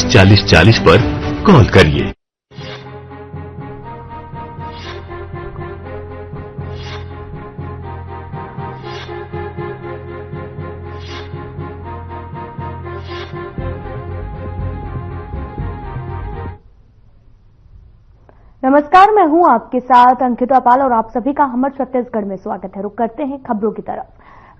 4040 पर कॉल करिए। नमस्कार, मैं हूं आपके साथ अंकिता पाल और आप सभी का हमर छत्तीसगढ़ में स्वागत है। रुक करते हैं खबरों की तरफ।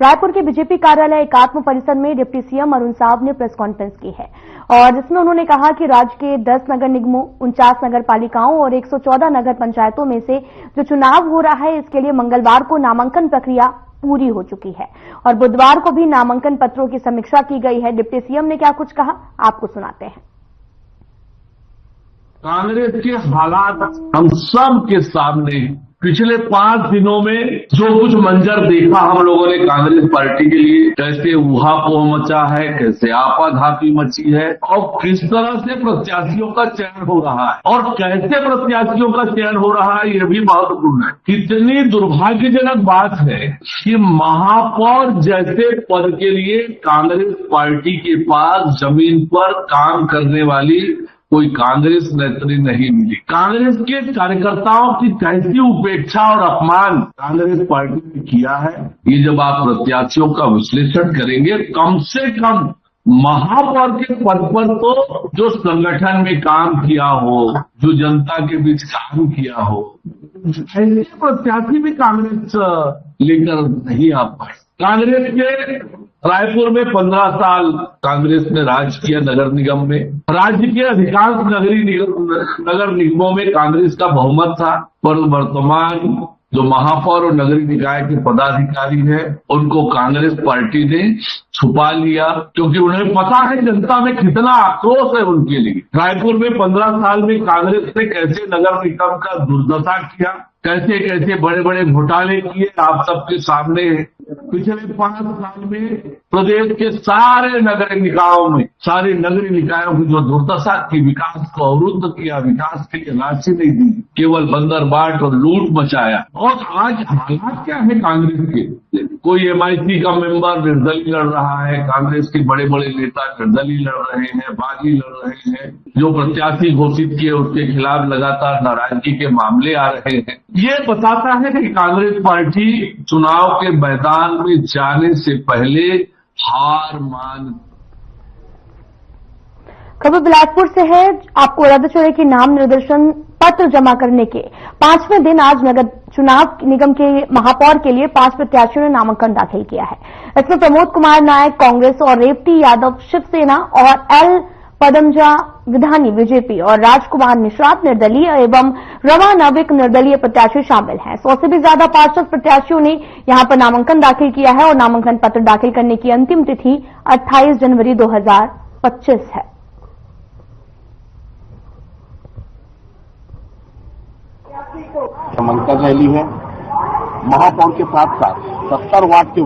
रायपुर के बीजेपी कार्यालय एकात्म परिसर में डिप्टी सीएम अरुण साव ने प्रेस कॉन्फ्रेंस की है और जिसमें उन्होंने कहा कि राज्य के 10 नगर निगमों, 49 नगर पालिकाओं और 114 नगर पंचायतों में से जो चुनाव हो रहा है, इसके लिए मंगलवार को नामांकन प्रक्रिया पूरी हो चुकी है और बुधवार को भी नामांकन पत्रों की समीक्षा की गई है। डिप्टी सीएम ने क्या कुछ कहा, आपको सुनाते हैं। कांग्रेस के हालात हम सब के सामने पिछले 5 दिनों में जो कुछ मंजर देखा हम लोगों ने कांग्रेस पार्टी के लिए, कैसे ऊहापोह मचा है, कैसे आपाधापी मची है और किस तरह से प्रत्याशियों का चयन हो रहा है और कैसे प्रत्याशियों का चयन हो रहा है, ये भी महत्वपूर्ण है। कितनी दुर्भाग्यजनक बात है कि महापौर जैसे पद के लिए कांग्रेस पार्टी के पास जमीन पर काम करने वाली कोई कांग्रेस नेत्री नहीं मिली। कांग्रेस के कार्यकर्ताओं की कैसी उपेक्षा और अपमान कांग्रेस पार्टी ने किया है, ये जब आप प्रत्याशियों का विश्लेषण करेंगे, कम से कम महापौर के पद पर तो जो संगठन में काम किया हो, जो जनता के बीच काम किया हो, ऐसे प्रत्याशी भी कांग्रेस लेकर नहीं आ पाए। कांग्रेस के रायपुर में 15 साल कांग्रेस ने राज किया नगर निगम में। राज्य के अधिकांश नगर निगमों में कांग्रेस का बहुमत था, पर वर्तमान जो महापौर और नगरीय निकाय के पदाधिकारी हैं, उनको कांग्रेस पार्टी ने छुपा लिया, क्योंकि उन्हें पता है जनता में कितना आक्रोश है उनके लिए। रायपुर में 15 साल में कांग्रेस ने कैसे नगर निगम का दुर्दशा किया, कैसे कैसे बड़े बड़े घोटाले किए, आप सबके सामने है। पिछले 5 साल में प्रदेश के सारे नगरीय निकायों में, सारे नगरीय निकायों की जो दुर्दशा की, विकास को अवरुद्ध किया, विकास के लिए राशि नहीं दी, केवल बंदरबाट और लूट मचाया। और आज हालात क्या है कांग्रेस के? कोई एमआईसी का मेंबर निर्दलीय लड़ रहा है, कांग्रेस के बड़े बड़े नेता निर्दलीय लड़ रहे हैं, बागी लड़ रहे हैं, जो प्रत्याशी घोषित किए उसके खिलाफ लगातार नाराजगी के मामले आ रहे हैं। ये बताता है कि कांग्रेस पार्टी चुनाव के मैदान में जाने से पहले हार मान। खबर बिलासपुर से है। आपको बता दें कि नाम निर्देशन पत्र जमा करने के 5वें दिन आज नगर चुनाव निगम के महापौर के लिए 5 प्रत्याशियों ने नामांकन दाखिल किया है। इसमें प्रमोद कुमार नायक कांग्रेस और रेवती यादव शिवसेना और एल पदमजा विधानी बीजेपी और राजकुमार निषाद निर्दलीय एवं रमा नाविक निर्दलीय प्रत्याशी शामिल हैं। 100 से भी ज्यादा पार्षद प्रत्याशियों ने यहां पर नामांकन दाखिल किया है और नामांकन पत्र दाखिल करने की अंतिम तिथि 28 जनवरी 2025 है। नामांकन रैली है। महापौर के साथ साथ 70 वार्ड के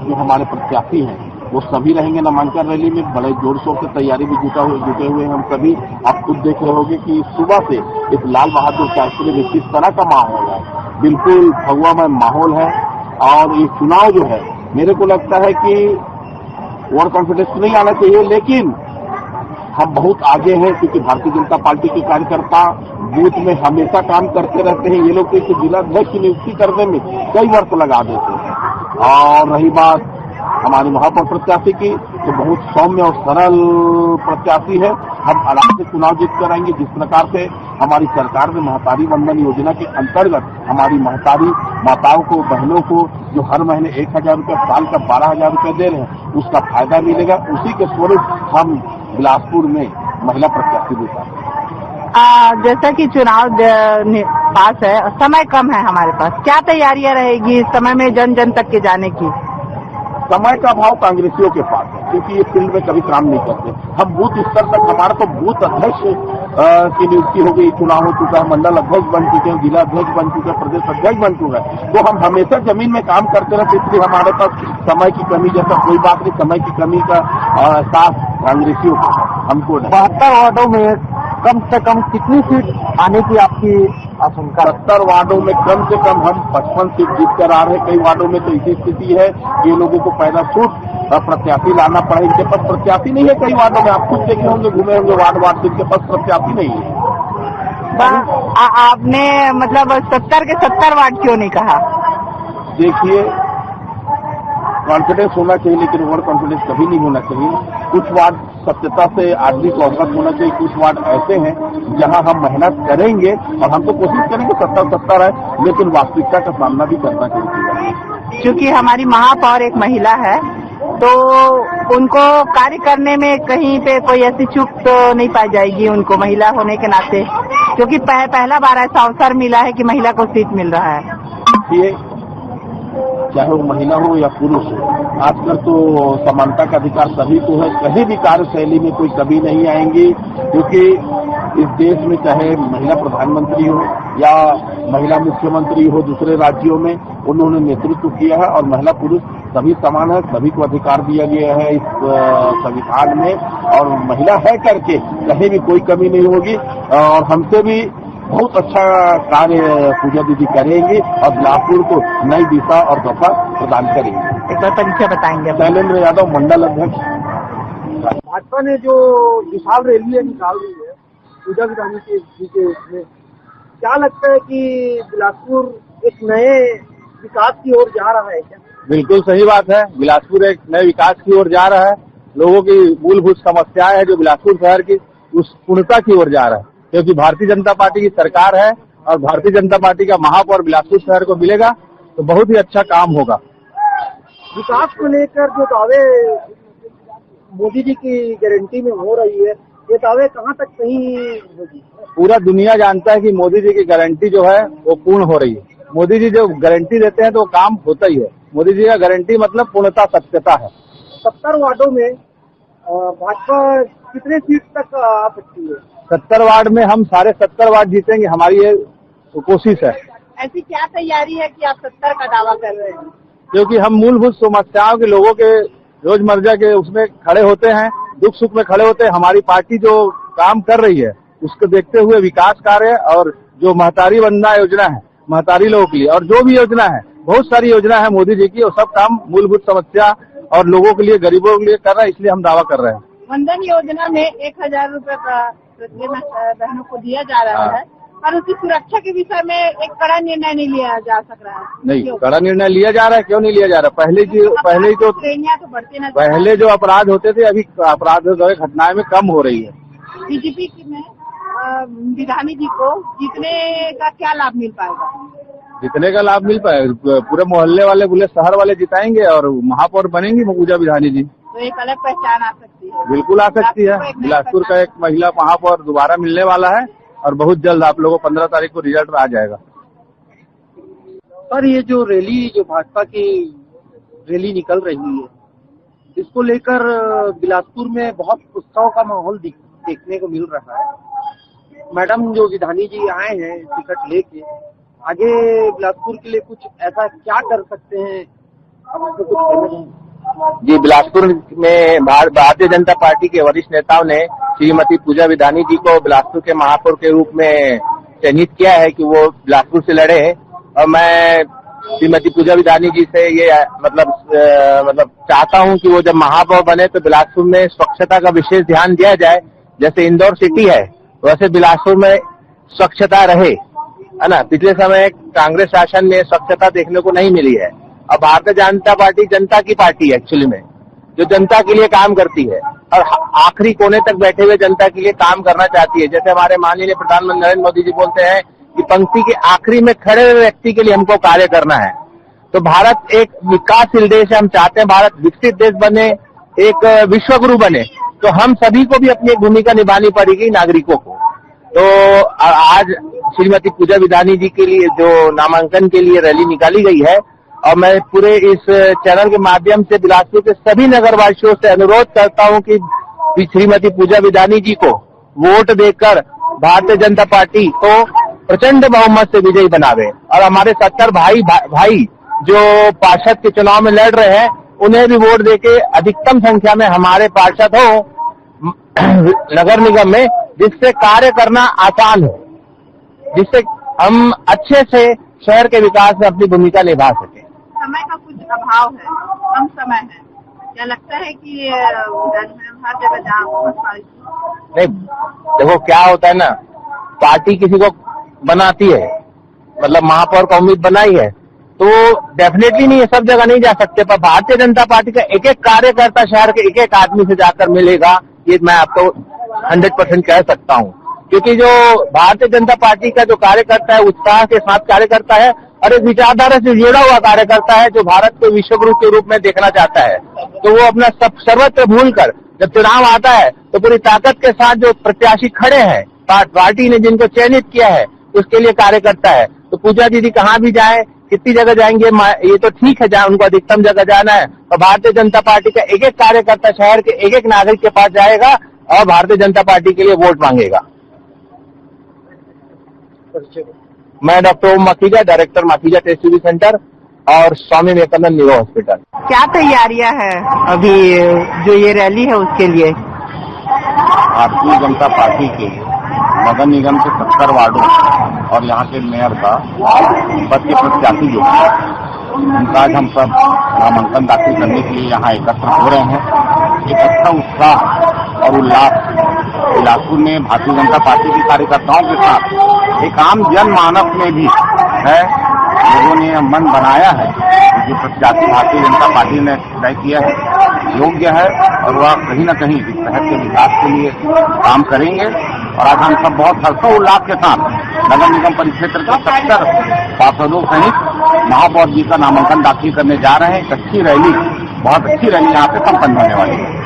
जो हमारे प्रत्याशी हैं वो सभी रहेंगे नामांकन रैली में। बड़े जोर शोर से तैयारी भी जुटे हुए हैं हम सभी। आप खुद देख रहे होंगे कि सुबह से इस लाल बहादुर शास्त्री में किस तरह का माहौल है, बिल्कुल भगवामय माहौल है। और ये चुनाव जो है, मेरे को लगता है कि ओवर कॉन्फिडेंस नहीं आना चाहिए, लेकिन हम बहुत आगे हैं, क्योंकि भारतीय जनता पार्टी के कार्यकर्ता बूथ में हमेशा काम करते रहते हैं। ये लोग तो जिलाध्यक्ष की नियुक्ति करने में कई वर्ष लगा देते हैं। और रही बात हमारे महापौर प्रत्याशी की, तो बहुत सौम्य और सरल प्रत्याशी है। हम आराम से चुनाव जीत कर आएंगे। जिस प्रकार से हमारी सरकार ने महतारी वंदन योजना के अंतर्गत हमारी महतारी माताओं को, बहनों को जो हर महीने 1000 रुपये, साल का 12,000 रुपये दे रहे हैं, उसका फायदा मिलेगा। उसी के स्वरूप हम बिलासपुर में महिला प्रत्याशी भी पाते हैं। जैसा कि चुनाव पास है, समय कम है हमारे पास, क्या तैयारियां रहेगी इस समय में जन जन तक के जाने की? समय का अभाव कांग्रेसियों के पास है, क्योंकि ये फील्ड में कभी काम नहीं करते। हम बूथ स्तर तक, हमारा तो बूथ अध्यक्ष की नियुक्ति हो गई, चुनाव हो चुका है, मंडल अध्यक्ष बन चुके हैं, जिला अध्यक्ष बन चुके हैं, प्रदेश अध्यक्ष बन चुका है। तो हम हमेशा जमीन में काम करते रहते, इसलिए हमारे पास समय की कमी जैसा कोई बात नहीं। समय की कमी का एहसास कांग्रेसियों को, हमको 72 वार्डों में कम से कम कितनी सीट आने की आपकी आशंका? 70 वार्डों में कम से कम हम 55 सीट जीत कर आ रहे हैं। कई वार्डों में तो ऐसी स्थिति है कि ये लोगों को पैदा छूट प्रत्याशी लाना पड़े। इनके पास प्रत्याशी नहीं है। कई वार्डों में आप खुद देखे होंगे, घूमे होंगे वार्ड से, इनके पास प्रत्याशी नहीं है। आपने मतलब 70 के 70 वार्ड क्यों नहीं कहा? देखिए, कॉन्फिडेंस होना चाहिए, लेकिन ओवर कॉन्फिडेंस कभी नहीं होना चाहिए। कुछ वार्ड सत्यता से आदमी को अवगत होना चाहिए। कुछ वार्ड ऐसे हैं जहां हम मेहनत करेंगे और हम तो कोशिश करेंगे 70-70 है, लेकिन वास्तविकता का सामना भी करना चाहिए। क्योंकि हमारी महापौर एक महिला है, तो उनको कार्य करने में कहीं पे कोई ऐसी चूक तो नहीं पाई जाएगी उनको, महिला होने के नाते, क्योंकि पहला बार ऐसा अवसर मिला है कि महिला को सीट मिल रहा है। ये चाहे वो महिला हो या पुरुष हो, आजकल तो समानता का अधिकार सभी को है। कहीं भी कार्यशैली में कोई कमी नहीं आएंगी, क्योंकि इस देश में चाहे महिला प्रधानमंत्री हो या महिला मुख्यमंत्री हो दूसरे राज्यों में, उन्होंने नेतृत्व किया है और महिला पुरुष सभी समान है। सभी को अधिकार दिया गया है इस संविधान में, और महिला है करके कहीं भी कोई कमी नहीं होगी। और हमसे भी बहुत अच्छा कार्य पूजा दीदी करेंगे और बिलासपुर को नई दिशा और दफा प्रदान करेंगे। एक बार परिचय बताएंगे। शैलेंद्र यादव, मंडल अध्यक्ष। भाजपा ने जो विशाल रैली निकाल रही है पूजा विधानी जी के उसमें, क्या लगता है कि बिलासपुर एक नए विकास की ओर जा रहा है क्या? बिल्कुल सही बात है। बिलासपुर एक नए विकास की ओर जा रहा है। लोगों की मूलभूत समस्याएं हैं जो बिलासपुर शहर की, उस पूर्णता की ओर जा रहा है, क्योंकि भारतीय जनता पार्टी की सरकार है और भारतीय जनता पार्टी का महापौर बिलासपुर शहर को मिलेगा तो बहुत ही अच्छा काम होगा। विकास को लेकर जो दावे मोदी जी की गारंटी में हो रही है, ये दावे कहाँ तक सही होगी? पूरा दुनिया जानता है कि मोदी जी की गारंटी जो है वो पूर्ण हो रही है। मोदी जी जो गारंटी देते हैं तो वो काम होता ही है। मोदी जी का गारंटी मतलब पूर्णता, सत्यता है। 70 वार्डों में भाजपा कितने सीट तक आ सकती है? 70 वार्ड में हम सारे 70 वार्ड जीतेंगे, हमारी ये कोशिश है। ऐसी क्या तैयारी है कि आप 70 का दावा कर रहे हैं? क्योंकि हम मूलभूत समस्याओं के लोगों के रोजमर्रा के उसमें खड़े होते हैं, दुख सुख में खड़े होते हैं। हमारी पार्टी जो काम कर रही है उसको देखते हुए विकास कार्य और जो महतारी वंदना योजना है महतारी लोगों के लिए, और जो भी योजना है, बहुत सारी योजना है मोदी जी की, और सब काम मूलभूत समस्या और लोगों के लिए, गरीबों के लिए कर रहा है, इसलिए हम दावा कर रहे हैं। वंदन योजना में 1000 रुपए का बहनों को दिया जा रहा है, पर उसकी सुरक्षा के विषय में एक कड़ा निर्णय नहीं लिया जा सक रहा है। नहीं, कड़ा निर्णय लिया जा रहा है। क्यों नहीं लिया जा रहा? पहले तो श्रेणियां तो बढ़ती नजर, पहले जो अपराध होते थे, अभी अपराध घटनाएं में कम हो रही है। बीजेपी में विधानी जी को जीतने का क्या लाभ मिल पाएगा? जितने का लाभ मिल पाएगा, पूरे मोहल्ले वाले, पूरे शहर वाले जिताएंगे और महापौर बनेंगी पूजा विधानी जी। तो एक अलग पहचान आ सकती है। बिल्कुल आ सकती है। बिलासपुर का एक महिला महापौर दोबारा मिलने वाला है और बहुत जल्द आप लोगों को 15 तारीख को रिजल्ट आ जाएगा। सर, ये जो रैली, जो भाजपा की रैली निकल रही है, इसको लेकर बिलासपुर में बहुत उत्साह का माहौल देखने को मिल रहा है। मैडम जो विधानी जी आए हैं टिकट लेके, आगे बिलासपुर के लिए कुछ ऐसा क्या कर सकते हैं, आपको कुछ कहना है? जी, बिलासपुर में भारतीय जनता पार्टी के वरिष्ठ नेताओं ने श्रीमती पूजा विधानी जी को बिलासपुर के महापौर के रूप में चयनित किया है कि वो बिलासपुर से लड़े, और मैं श्रीमती पूजा विधानी जी से ये मतलब चाहता हूं कि वो जब महापौर बने तो बिलासपुर में स्वच्छता का विशेष ध्यान दिया जाए। जैसे इंदौर सिटी है वैसे बिलासपुर में स्वच्छता रहे, है ना। पिछले समय कांग्रेस शासन में स्वच्छता देखने को नहीं मिली है। अब भारतीय जनता पार्टी जनता की पार्टी है एक्चुअली में, जो जनता के लिए काम करती है और आखिरी कोने तक बैठे हुए जनता के लिए काम करना चाहती है। जैसे हमारे माननीय प्रधानमंत्री नरेंद्र मोदी जी बोलते हैं कि पंक्ति के आखिरी में खड़े हुए व्यक्ति के लिए हमको कार्य करना है। तो भारत एक विकासशील देश है, हम चाहते हैं भारत विकसित देश बने, एक विश्वगुरु बने, तो हम सभी को भी अपनी एक भूमिका निभानी पड़ेगी नागरिकों को। तो आज श्रीमती पूजा विधानी जी के लिए जो नामांकन के लिए रैली निकाली गई है, और मैं पूरे इस चैनल के माध्यम से बिलासपुर के सभी नगरवासियों से अनुरोध करता हूं कि श्रीमती पूजा विधानी जी को वोट देकर भारतीय जनता पार्टी को प्रचंड बहुमत से विजयी बनावे, और हमारे 70 भाई जो पार्षद के चुनाव में लड़ रहे हैं उन्हें भी वोट देके अधिकतम संख्या में हमारे पार्षद हो नगर निगम में जिससे कार्य करना आसान हो, जिससे हम अच्छे से शहर के विकास में अपनी भूमिका निभा सकें। समय का कुछ अभाव है, कम समय है, क्या लगता है कि हर जगह जहाँ नहीं, देखो क्या होता है ना, पार्टी किसी को बनाती है, मतलब महापौर का उम्मीद बनाई है, तो डेफिनेटली नहीं, सब जगह नहीं जा सकते, पर भारतीय जनता पार्टी का एक एक कार्यकर्ता शहर के एक एक आदमी से जाकर मिलेगा, ये मैं आपको 100% कह सकता हूँ। क्योंकि जो भारतीय जनता पार्टी का जो कार्यकर्ता है, उत्साह के साथ कार्यकर्ता है और एक विचारधारा से जुड़ा हुआ कार्यकर्ता है, जो भारत को विश्व गुरु के रूप में देखना चाहता है, तो वो अपना सब सर्वत्र भूलकर जब चुनाव आता है तो पूरी ताकत के साथ जो प्रत्याशी खड़े हैं, पार्टी ने जिनको चयनित किया है, उसके लिए कार्य करता है। तो पूजा दीदी कहाँ भी जाए, कितनी जगह जाएंगे, ये तो ठीक है, जहाँ उनको अधिकतम जगह जाना है, और भारतीय जनता पार्टी का एक एक कार्यकर्ता शहर के एक एक नागरिक के पास जाएगा और भारतीय जनता पार्टी के लिए वोट मांगेगा। मैं doctor Om Makhija, director Makhija test tube centre और स्वामी विवेकानंद न्यूरो हॉस्पिटल। क्या तैयारियां हैं अभी जो ये रैली है उसके लिए? भारतीय जनता पार्टी के नगर निगम के 70 वार्डों और यहाँ के मेयर का पद के प्रत्याशी जो है, उनका आज हम सब नामांकन दाखिल करने के लिए यहाँ एकत्र हो रहे हैं। एक अच्छा उत्साह और उल्लास बिलासपुर में भारतीय जनता पार्टी के कार्यकर्ताओं के साथ एक आम जनमानस में भी है। लोगों ने मन बनाया है कि जो प्रत्याशी भारतीय जनता पार्टी ने तय किया है योग्य है और वह कहीं न कहीं इस शहर के विकास के लिए काम करेंगे। और आज हम सब बहुत हर्षोल्लास के साथ नगर निगम परिक्षेत्र के 70 पार्षदों सहित महापौर जी का नामांकन दाखिल करने जा रहे हैं। एक अच्छी रैली, बहुत अच्छी रैली यहाँ पे संपन्न होने वाली है।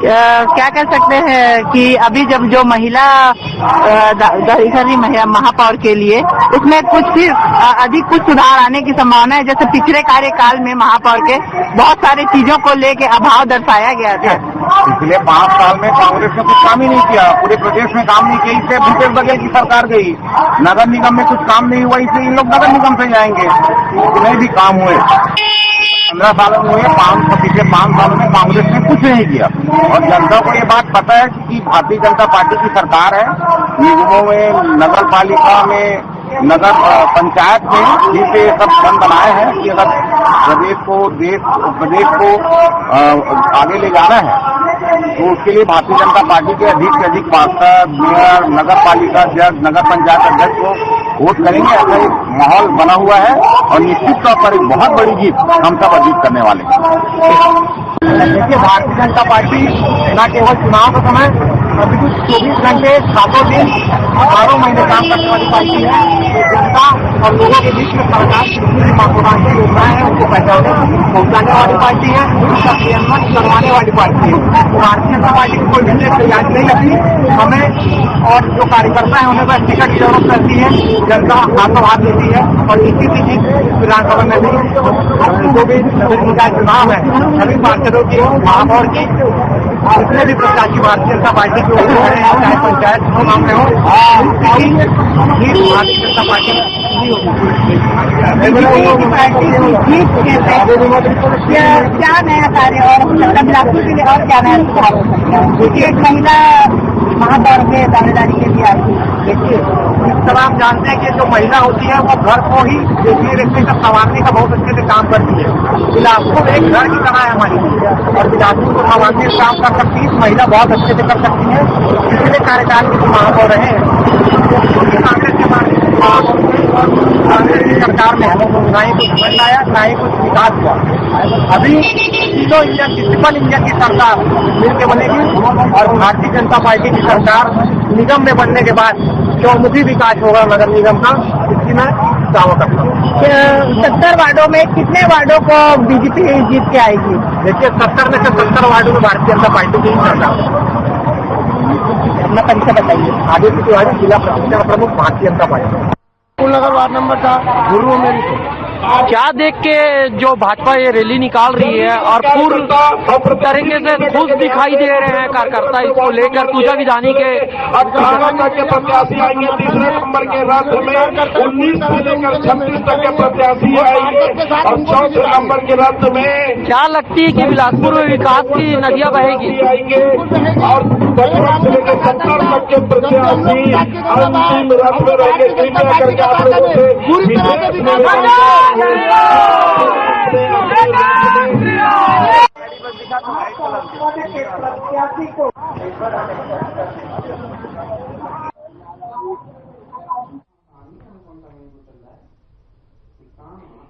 क्या कह सकते हैं कि अभी जब जो महिला दहीसरी महापौर के लिए उसमें कुछ फिर अधिक कुछ सुधार आने की संभावना है? जैसे पिछले कार्यकाल में महापौर के बहुत सारी चीजों को लेके अभाव दर्शाया गया था। पिछले 5 साल में कांग्रेस ने कुछ काम ही नहीं किया, पूरे प्रदेश में काम नहीं किया। इससे भूपेश बघेल की सरकार गई, नगर निगम में कुछ काम नहीं हुआ, इसलिए इन लोग नगर निगम से जाएंगे। इतने भी काम हुए 15 सालों में हुए, पिछले 5 सालों में कांग्रेस ने कुछ नहीं किया। और जनता को ये बात पता है कि भारतीय जनता पार्टी की सरकार है। निगमों में, नगर पालिका में, नगर पंचायत में जिसे सब फंड बनाए हैं कि अगर प्रदेश को आगे ले जाना है तो उसके लिए भारतीय जनता पार्टी के अधिक से अधिक पार्षद, मेयर, नगर पालिका अध्यक्ष, नगर पंचायत अध्यक्ष को वोट करेंगे। ऐसा एक माहौल बना हुआ है और निश्चित तौर पर एक बहुत बड़ी जीत हम सब अर्जित करने वाले हैं। देखिए, भारतीय जनता पार्टी न केवल चुनाव का समय अभी कुछ 24 घंटे 7 दिन 12 महीने काम करने वाली पार्टी है। ये जनता और लोगों के बीच में सरकार की जो महत्वाकांक्षी योजनाएं हैं उनको पहुंचाने वाली पार्टी है, उसका क्रियान्वयन करवाने वाली पार्टी है। भारतीय जनता पार्टी की कोई विशेष तैयारी नहीं लगती हमें, और जो कार्यकर्ता है उन्हें बस टिकट की जरूरत रहती है। जनता हाथों हाथ देती है और इसी चीज विधानसभा में भी जो भी नगर निकाय चुनाव है सभी पार्षदों की, महापौर की, जितने भी प्रत्याशी भारतीय जनता पार्टी के होते हैं, चाहे पंचायत चुनाव में हो, भारतीय जनता पार्टी क्या नया कार्य और बिलासपुर के लिए और क्या नया सुधार हो सकता है? क्योंकि एक महिला महापौर के दावेदारी के लिए आती है। देखिए, इस तरह आप जानते हैं कि जो महिला होती है वो घर को ही देखने रखने का, संवारने का बहुत अच्छे से काम करती है। बिलासपुर एक घर की तरह है हमारी, और बिलासपुर को संवारने का काम कर सकती है महिला, बहुत अच्छे से कर सकती है। पिछले कार्यकाल के जो महापौर रहे कांग्रेस के बाद कांग्रेस की सरकार में ना ही कुछ बन लाया, ना ही कुछ विकास हुआ। अभी तीनों इंडिया की, ट्रिपल इंडिया की सरकार मिलकर बनेगी और भारतीय जनता पार्टी की सरकार निगम में बनने के बाद चौमुखी विकास होगा नगर निगम का, इसकी मैं दावा करता हूँ। 70 वार्डों में कितने वार्डों को बीजेपी जीत के आएगी? देखिए, 70 में से 70 वार्डों में भारतीय जनता पार्टी की ही सरकार। अपना परिचय बताइए। आदित्य तिवारी, जिला प्रमुख, भारतीय जनता पार्टी। नगर वार्ड नंबर था गुरु मेरी को। क्या देख के जो भाजपा ये रैली निकाल रही है और पूर्ण तरीके से खुश दिखाई दे रहे हैं कार्यकर्ता इसको लेकर, पूजा विधानी के प्रत्याशी आएंगे, तीसरे नंबर के रथ में 19 से लेकर 26 तक के प्रत्याशी आएंगे और चौथे नंबर के रथ में क्या लगती है कि बिलासपुर में विकास की नदियां बहेगी आएंगे और 55 से लेकर 70 तक के प्रत्याशी अंतिम रथ में रहेंगे। कृपया करके आप लोगों से विशेष निवेदन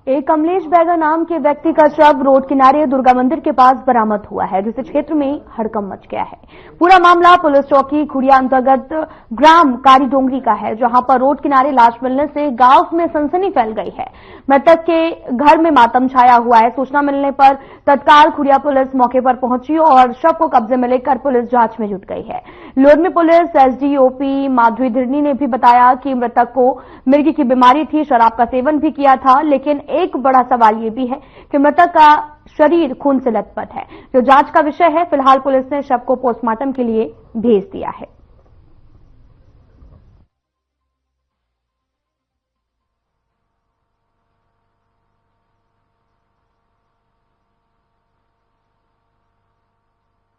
एक कमलेश बैगा नाम के व्यक्ति का शव रोड किनारे दुर्गा मंदिर के पास बरामद हुआ है, जिससे क्षेत्र में हड़कंप मच गया है। पूरा मामला पुलिस चौकी खुड़िया अंतर्गत ग्राम कारीडोंगरी का है, जहां पर रोड किनारे लाश मिलने से गांव में सनसनी फैल गई है। मृतक के घर में मातम छाया हुआ है। सूचना मिलने पर तत्काल खुड़िया पुलिस मौके पर पहुंची और शव को कब्जे में लेकर पुलिस जांच में जुट गई है। लोरमी पुलिस एसडीओपी माधुरी धिरनी ने भी बताया कि मृतक को मिर्गी की बीमारी थी, शराब का सेवन भी किया था, लेकिन एक बड़ा सवाल ये भी है कि मृतक का शरीर खून से लथपथ है, जो जांच का विषय है। फिलहाल पुलिस ने शव को पोस्टमार्टम के लिए भेज दिया है।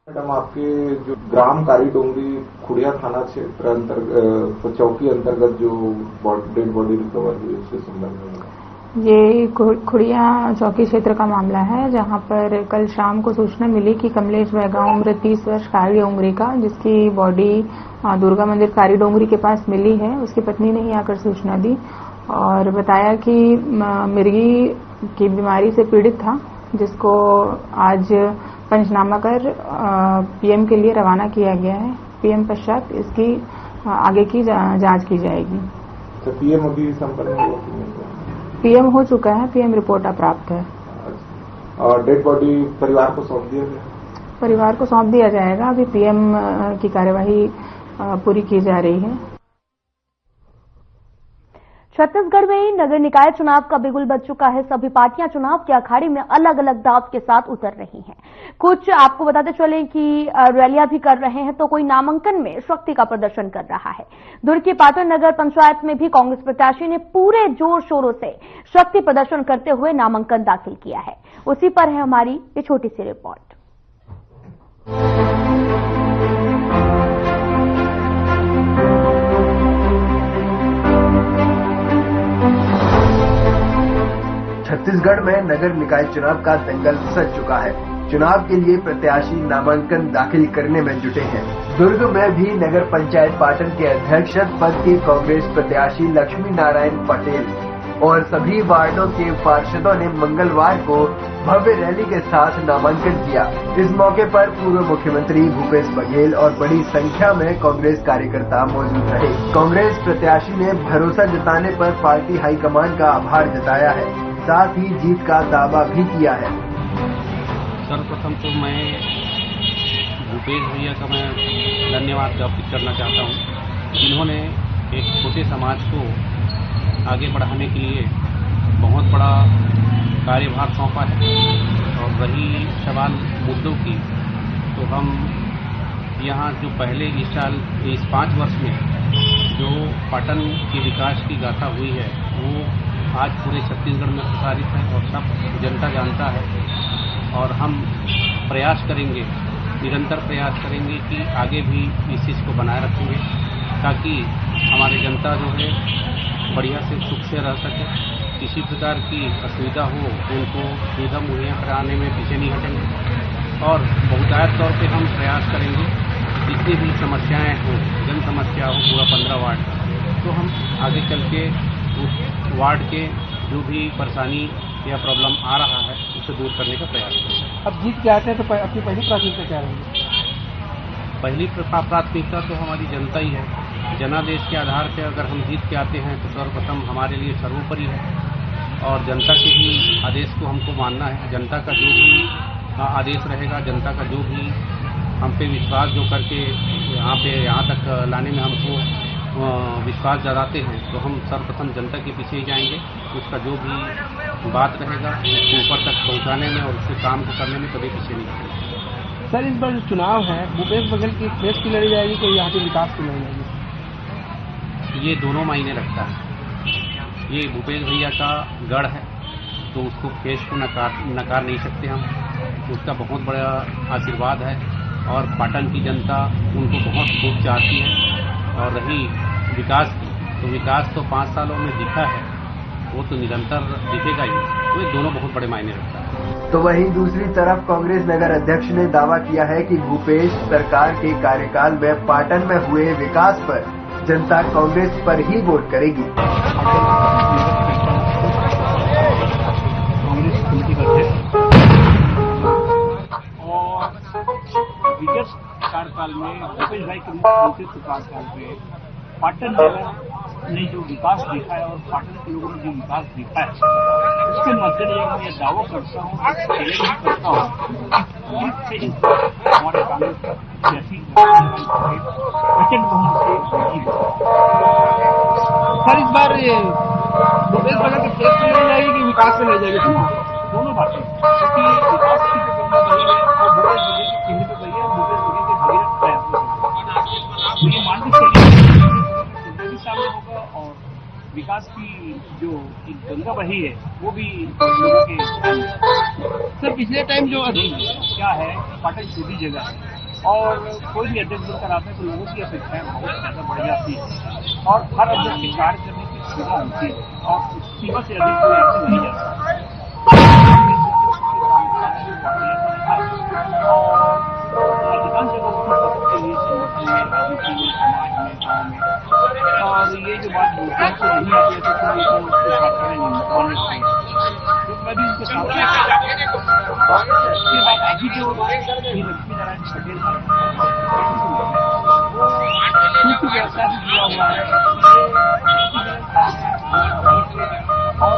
मैडम, आपके जो ग्राम कारीडोंगरी खुड़िया थाना क्षेत्र अंतर्गत चौकी अंतर्गत जो डेड बॉडी रिकवर हुई उसके संबंध में ये खुड़िया चौकी क्षेत्र का मामला है, जहां पर कल शाम को सूचना मिली कि कमलेश बैगा उम्र 30 वर्ष कारीडोंगरी का, जिसकी बॉडी दुर्गा मंदिर कारीडोंगरी के पास मिली है। उसकी पत्नी ने ही आकर सूचना दी और बताया कि मिर्गी की बीमारी से पीड़ित था, जिसको आज पंचनामा कर पीएम के लिए रवाना किया गया है। पीएम पश्चात इसकी आगे की जांच की जाएगी। तो पीएम अभी संपर्क में हुआ? पीएम हो चुका है, पीएम रिपोर्ट अप्राप्त है। और डेड बॉडी परिवार को सौंप दिया गया? परिवार को सौंप दिया जाएगा। अभी पीएम की कार्यवाही पूरी की जा रही है। छत्तीसगढ़ में नगर निकाय चुनाव का बिगुल बज चुका है। सभी पार्टियां चुनाव के अखाड़े में अलग अलग दाव के साथ उतर रही हैं। कुछ आपको बताते चलें कि रैलियां भी कर रहे हैं, तो कोई नामांकन में शक्ति का प्रदर्शन कर रहा है। दुर्ग की पाटन नगर पंचायत में भी कांग्रेस प्रत्याशी ने पूरे जोर शोरों से शक्ति प्रदर्शन करते हुए नामांकन दाखिल किया है। उसी पर है हमारी ये छोटी सी रिपोर्ट। छत्तीसगढ़ में नगर निकाय चुनाव का दंगल सज चुका है। चुनाव के लिए प्रत्याशी नामांकन दाखिल करने में जुटे हैं। दुर्ग में भी नगर पंचायत पाटन के अध्यक्ष पद के कांग्रेस प्रत्याशी लक्ष्मी नारायण पटेल और सभी वार्डों के पार्षदों ने मंगलवार को भव्य रैली के साथ नामांकन किया। इस मौके पर पूर्व मुख्यमंत्री भूपेश बघेल और बड़ी संख्या में कांग्रेस कार्यकर्ता मौजूद रहे। कांग्रेस प्रत्याशी ने भरोसा जताने पर पार्टी हाईकमान का आभार जताया है, साथ ही जीत का दावा भी किया है। सर्वप्रथम तो मैं भूपेश भैया का मैं धन्यवाद ज्ञापित करना चाहता हूँ, जिन्होंने एक छोटे समाज को आगे बढ़ाने के लिए बहुत बड़ा कार्यभार सौंपा है। और रही सवाल मुद्दों की, तो हम यहाँ जो पहले इस 5 वर्ष में जो पाटन के विकास की गाथा हुई है, वो आज पूरे छत्तीसगढ़ में प्रसारित है और सब जनता जानता है। और हम प्रयास करेंगे, निरंतर प्रयास करेंगे कि आगे भी इस चीज़ को बनाए रखेंगे, ताकि हमारी जनता जो है बढ़िया से सुख से रह सके। किसी प्रकार की असुविधा हो उनको सुविधा मुहैया कराने में पीछे नहीं हटेंगे। और बहुतायत तौर पे हम प्रयास करेंगे, जितनी भी समस्याएं हो, जन समस्या हो पूरा 15 वार्ड, तो हम आगे चल के उस वार्ड के जो भी परेशानी या प्रॉब्लम आ रहा है उसे दूर करने का प्रयास करेंगे। अब जीत के आते हैं तो अपनी पहली प्राथमिकता क्या रहेगी? पहली प्राथमिकता तो हमारी जनता ही है। जनादेश के आधार पर अगर हम जीत के आते हैं तो सर्वप्रथम हमारे लिए सर्वोपरि है और जनता के ही आदेश को हमको मानना है। जनता का जो भी आदेश रहेगा, जनता का जो भी हम पे विश्वास जो करके यहाँ तक लाने में हमको विश्वास जताते हैं, तो हम सर्वप्रथम जनता के पीछे ही जाएंगे। उसका जो भी बात रहेगा उसको ऊपर तक पहुँचाने में और उसके काम को करने में कभी पीछे नहीं जाएंगे। सर, इस बार जो चुनाव है भूपेश बघेल की फेस की लड़ी जाएगी कि यहाँ के विकास की लड़ी जाएगी? ये दोनों मायने रखता है। ये भूपेश भैया का गढ़ है, तो उसको फेस को नकार नहीं सकते हम। उसका बहुत बड़ा आशीर्वाद है और पाटन की जनता उनको बहुत खूब चाहती है। और रही विकास की, तो विकास तो 5 सालों में दिखा है, वो तो निरंतर दिखेगा ही, तो ये दोनों बहुत बड़े मायने रखता है। तो वहीं दूसरी तरफ कांग्रेस नगर अध्यक्ष ने दावा किया है कि भूपेश सरकार के कार्यकाल में पाटन में हुए विकास पर जनता कांग्रेस पर ही वोट करेगी। कांग्रेस कमेटी का अध्यक्ष और विगत कार्यकाल में भूपेश भाई के नेतृत्व कार्यकाल में पाटन ने जो विकास देखा है और पाटन के लोगों ने जो विकास देखा है, उसके मद्देनजर मैं दावा करता हूँ, चैलेंज भी करता हूँ कि हमारे कांग्रेस प्रत्याशी प्रचंड बहुमत से जीत। सर, इस बार भूपेश बघेल के खेत में ले जाएगी कि विकास में ले जाएगी? दोनों बातें, क्योंकि विकास की जो गई है वो भूपेश बघेल की चिन्ह पे गई है, भूपेश बघेल के भगीरथ प्रयास में ये मान के चलिए सामने होगा और विकास की जो एक गंगा बही है वो भी लोगों के। सर, पिछले टाइम जो क्या है, पाटन छोटी जगह है और कोई भी अध्यक्ष बनकर आता है तो लोगों की अपेक्षाएं बहुत ज्यादा बढ़ जाती है और हर अध्यक्ष के कार्य करने की सीमा होती है और उस सीमा से अधिक कोई आगे नहीं जाता और अधिकांश जगहों के लिए समाज में, गाँव में, और ये जो बात बोलते हैं तो नहीं आती है तो ये तो मैं भी उनके साथ उसके बाद अभी जो लक्ष्मी नारायण पटेल सूक्ष्म व्यवसाय से जुड़ा हुआ है और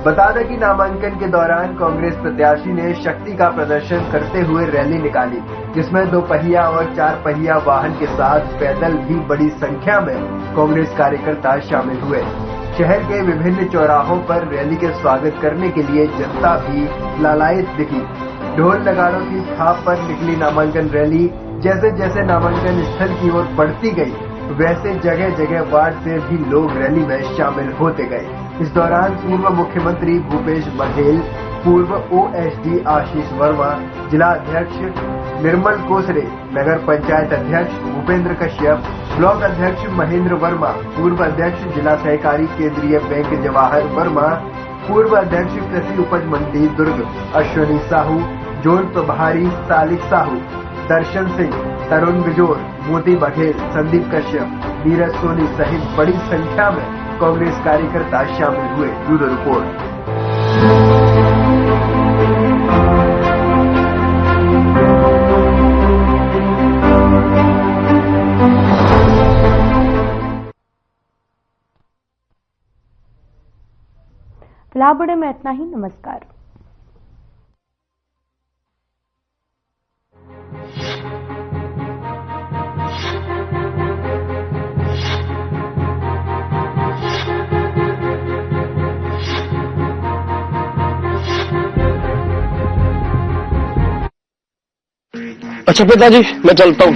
बता दें कि नामांकन के दौरान कांग्रेस प्रत्याशी ने शक्ति का प्रदर्शन करते हुए रैली निकाली, जिसमें 2 पहिया और 4 पहिया वाहन के साथ पैदल भी बड़ी संख्या में कांग्रेस कार्यकर्ता शामिल हुए। शहर के विभिन्न चौराहों पर रैली के स्वागत करने के लिए जनता भी लालायित दिखी। ढोल नगाड़ों की थाप पर निकली नामांकन रैली जैसे जैसे नामांकन स्थल की ओर बढ़ती गई, वैसे जगह जगह वार्ड से भी लोग रैली में शामिल होते गए। इस दौरान पूर्व मुख्यमंत्री भूपेश बघेल, पूर्व ओएसडी आशीष वर्मा, जिला अध्यक्ष निर्मल कोसरे, नगर पंचायत अध्यक्ष भूपेंद्र कश्यप, ब्लॉक अध्यक्ष महेंद्र वर्मा, पूर्व अध्यक्ष जिला सहकारी केंद्रीय बैंक जवाहर वर्मा, पूर्व अध्यक्ष कृषि उपज मंडी दुर्ग अश्विनी साहू, जोन प्रभारी सालिक साहू, दर्शन सिंह, तरुण बिजोर, मोती बघेल, संदीप कश्यप, नीरज सोनी सहित बड़ी संख्या में कांग्रेस कार्यकर्ता शामिल हुए। Bureau report. फिलहाल बड़े में इतना ही। नमस्कार। अच्छा पिताजी, मैं चलता हूँ।